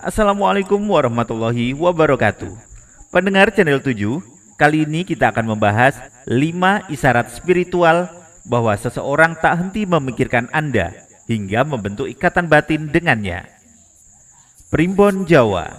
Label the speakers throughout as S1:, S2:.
S1: Assalamualaikum warahmatullahi wabarakatuh. Pendengar channel 7, kali ini kita akan membahas 5 isyarat spiritual bahwa seseorang tak henti memikirkan Anda hingga membentuk ikatan batin dengannya. Primbon Jawa.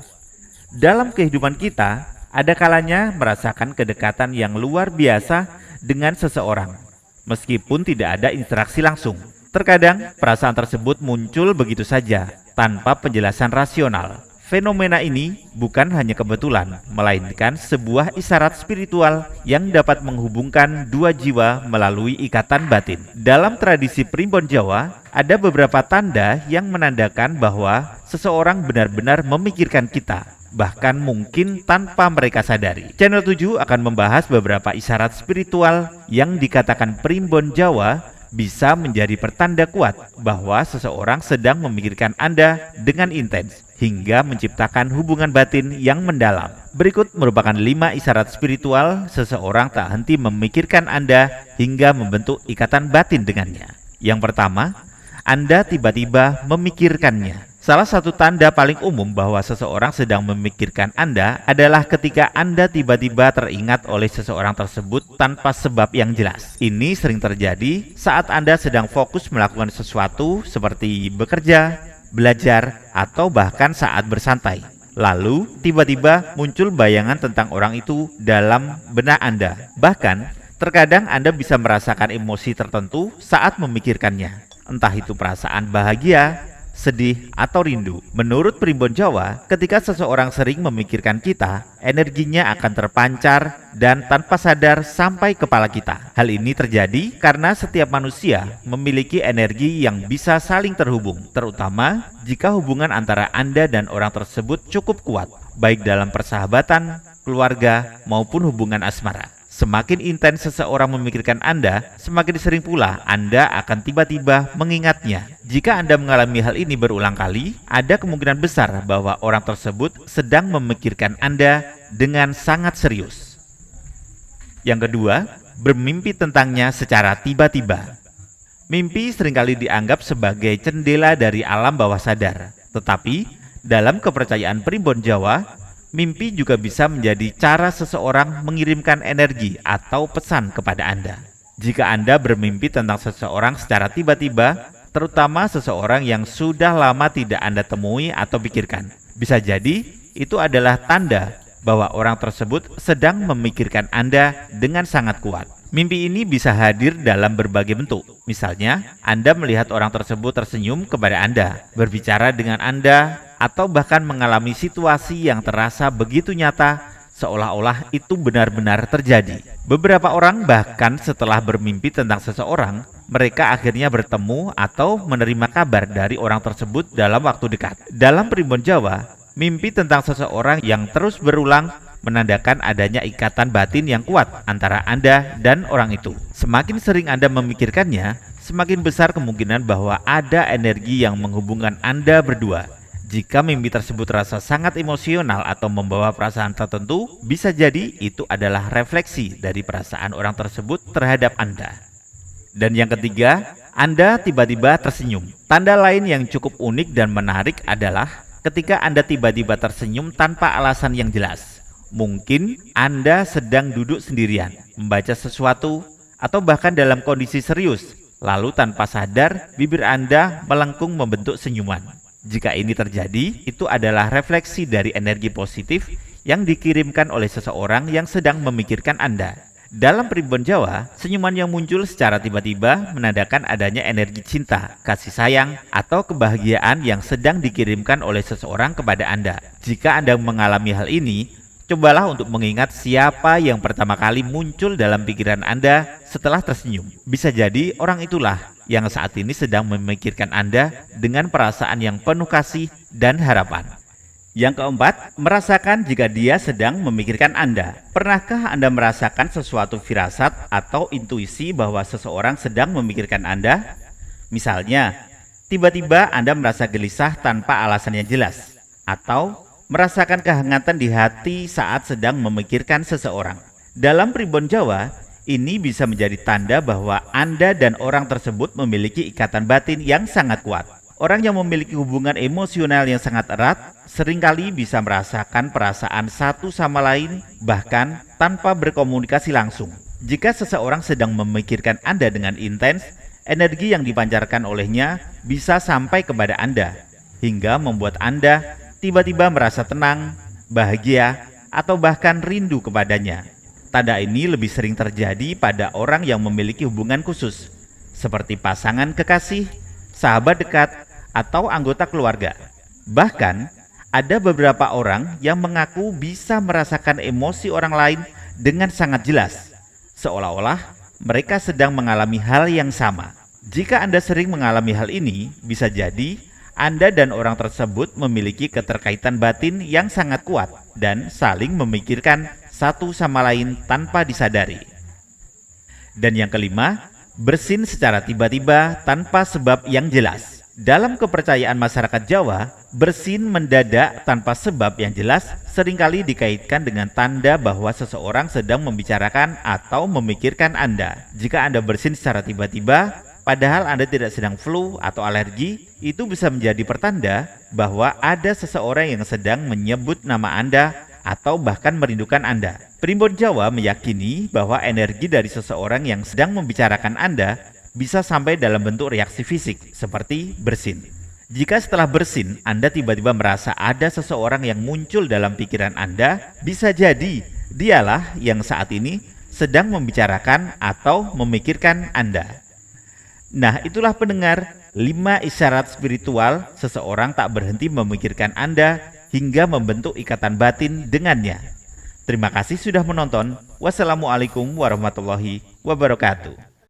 S1: Dalam kehidupan kita, ada kalanya merasakan kedekatan yang luar biasa dengan seseorang, meskipun tidak ada interaksi langsung. Terkadang perasaan tersebut muncul begitu saja, tanpa penjelasan rasional. Fenomena ini bukan hanya kebetulan, melainkan sebuah isyarat spiritual yang dapat menghubungkan dua jiwa melalui ikatan batin. Dalam tradisi Primbon Jawa, ada beberapa tanda yang menandakan bahwa seseorang benar-benar memikirkan kita, bahkan mungkin tanpa mereka sadari. Channel 7 akan membahas beberapa isyarat spiritual yang dikatakan Primbon Jawa bisa menjadi pertanda kuat bahwa seseorang sedang memikirkan Anda dengan intens hingga menciptakan hubungan batin yang mendalam. Berikut merupakan 5 isyarat spiritual seseorang tak henti memikirkan Anda hingga membentuk ikatan batin dengannya. Yang pertama, Anda tiba-tiba memikirkannya. Salah satu tanda paling umum bahwa seseorang sedang memikirkan Anda adalah ketika Anda tiba-tiba teringat oleh seseorang tersebut tanpa sebab yang jelas. Ini sering terjadi saat Anda sedang fokus melakukan sesuatu seperti bekerja, belajar, atau bahkan saat bersantai. Lalu, tiba-tiba muncul bayangan tentang orang itu dalam benak Anda. Bahkan, terkadang Anda bisa merasakan emosi tertentu saat memikirkannya. Entah itu perasaan bahagia, sedih, atau rindu. Menurut Primbon Jawa, ketika seseorang sering memikirkan kita, energinya akan terpancar dan tanpa sadar sampai kepala kita. Hal ini terjadi karena setiap manusia memiliki energi yang bisa saling terhubung, terutama jika hubungan antara Anda dan orang tersebut cukup kuat, baik dalam persahabatan, keluarga, maupun hubungan asmara. Semakin intens seseorang memikirkan Anda, semakin sering pula Anda akan tiba-tiba mengingatnya. Jika Anda mengalami hal ini berulang kali, ada kemungkinan besar bahwa orang tersebut sedang memikirkan Anda dengan sangat serius. Yang kedua, bermimpi tentangnya secara tiba-tiba. Mimpi seringkali dianggap sebagai jendela dari alam bawah sadar. Tetapi, dalam kepercayaan Primbon Jawa, mimpi juga bisa menjadi cara seseorang mengirimkan energi atau pesan kepada Anda. Jika Anda bermimpi tentang seseorang secara tiba-tiba, terutama seseorang yang sudah lama tidak Anda temui atau pikirkan, bisa jadi itu adalah tanda bahwa orang tersebut sedang memikirkan Anda dengan sangat kuat. Mimpi ini bisa hadir dalam berbagai bentuk. Misalnya, Anda melihat orang tersebut tersenyum kepada Anda, berbicara dengan Anda, atau bahkan mengalami situasi yang terasa begitu nyata seolah-olah itu benar-benar terjadi. Beberapa orang bahkan setelah bermimpi tentang seseorang, mereka akhirnya bertemu atau menerima kabar dari orang tersebut dalam waktu dekat. Dalam Primbon Jawa, mimpi tentang seseorang yang terus berulang menandakan adanya ikatan batin yang kuat antara Anda dan orang itu. Semakin sering Anda memikirkannya, semakin besar kemungkinan bahwa ada energi yang menghubungkan Anda berdua. Jika mimpi tersebut terasa sangat emosional atau membawa perasaan tertentu, bisa jadi itu adalah refleksi dari perasaan orang tersebut terhadap Anda. Dan yang ketiga, Anda tiba-tiba tersenyum. Tanda lain yang cukup unik dan menarik adalah ketika Anda tiba-tiba tersenyum tanpa alasan yang jelas. Mungkin Anda sedang duduk sendirian, membaca sesuatu, atau bahkan dalam kondisi serius, lalu tanpa sadar bibir Anda melengkung membentuk senyuman. Jika ini terjadi, itu adalah refleksi dari energi positif yang dikirimkan oleh seseorang yang sedang memikirkan Anda. Dalam Primbon Jawa, senyuman yang muncul secara tiba-tiba menandakan adanya energi cinta, kasih sayang, atau kebahagiaan yang sedang dikirimkan oleh seseorang kepada Anda. Jika Anda mengalami hal ini, cobalah untuk mengingat siapa yang pertama kali muncul dalam pikiran Anda setelah tersenyum. Bisa jadi orang itulah yang saat ini sedang memikirkan Anda dengan perasaan yang penuh kasih dan harapan. Yang keempat, merasakan jika dia sedang memikirkan Anda. Pernahkah Anda merasakan sesuatu firasat atau intuisi bahwa seseorang sedang memikirkan Anda? Misalnya, tiba-tiba Anda merasa gelisah tanpa alasan yang jelas, atau merasakan kehangatan di hati saat sedang memikirkan seseorang. Dalam Primbon Jawa, ini bisa menjadi tanda bahwa Anda dan orang tersebut memiliki ikatan batin yang sangat kuat. Orang yang memiliki hubungan emosional yang sangat erat seringkali bisa merasakan perasaan satu sama lain bahkan tanpa berkomunikasi langsung. Jika seseorang sedang memikirkan Anda dengan intens, energi yang dipancarkan olehnya bisa sampai kepada Anda hingga membuat Anda tiba-tiba merasa tenang, bahagia, atau bahkan rindu kepadanya. Tanda ini lebih sering terjadi pada orang yang memiliki hubungan khusus, seperti pasangan kekasih, sahabat dekat, atau anggota keluarga. Bahkan, ada beberapa orang yang mengaku bisa merasakan emosi orang lain dengan sangat jelas, seolah-olah mereka sedang mengalami hal yang sama. Jika Anda sering mengalami hal ini, bisa jadi Anda dan orang tersebut memiliki keterkaitan batin yang sangat kuat dan saling memikirkan satu sama lain tanpa disadari. Dan yang kelima, bersin secara tiba-tiba tanpa sebab yang jelas. Dalam kepercayaan masyarakat Jawa, bersin mendadak tanpa sebab yang jelas seringkali dikaitkan dengan tanda bahwa seseorang sedang membicarakan atau memikirkan Anda. Jika Anda bersin secara tiba-tiba, padahal Anda tidak sedang flu atau alergi, itu bisa menjadi pertanda bahwa ada seseorang yang sedang menyebut nama Anda atau bahkan merindukan Anda. Primbon Jawa meyakini bahwa energi dari seseorang yang sedang membicarakan Anda bisa sampai dalam bentuk reaksi fisik, seperti bersin. Jika setelah bersin, Anda tiba-tiba merasa ada seseorang yang muncul dalam pikiran Anda, bisa jadi dialah yang saat ini sedang membicarakan atau memikirkan Anda. Nah, itulah pendengar 5 isyarat spiritual seseorang tak berhenti memikirkan Anda hingga membentuk ikatan batin dengannya. Terima kasih sudah menonton. Wassalamualaikum warahmatullahi wabarakatuh.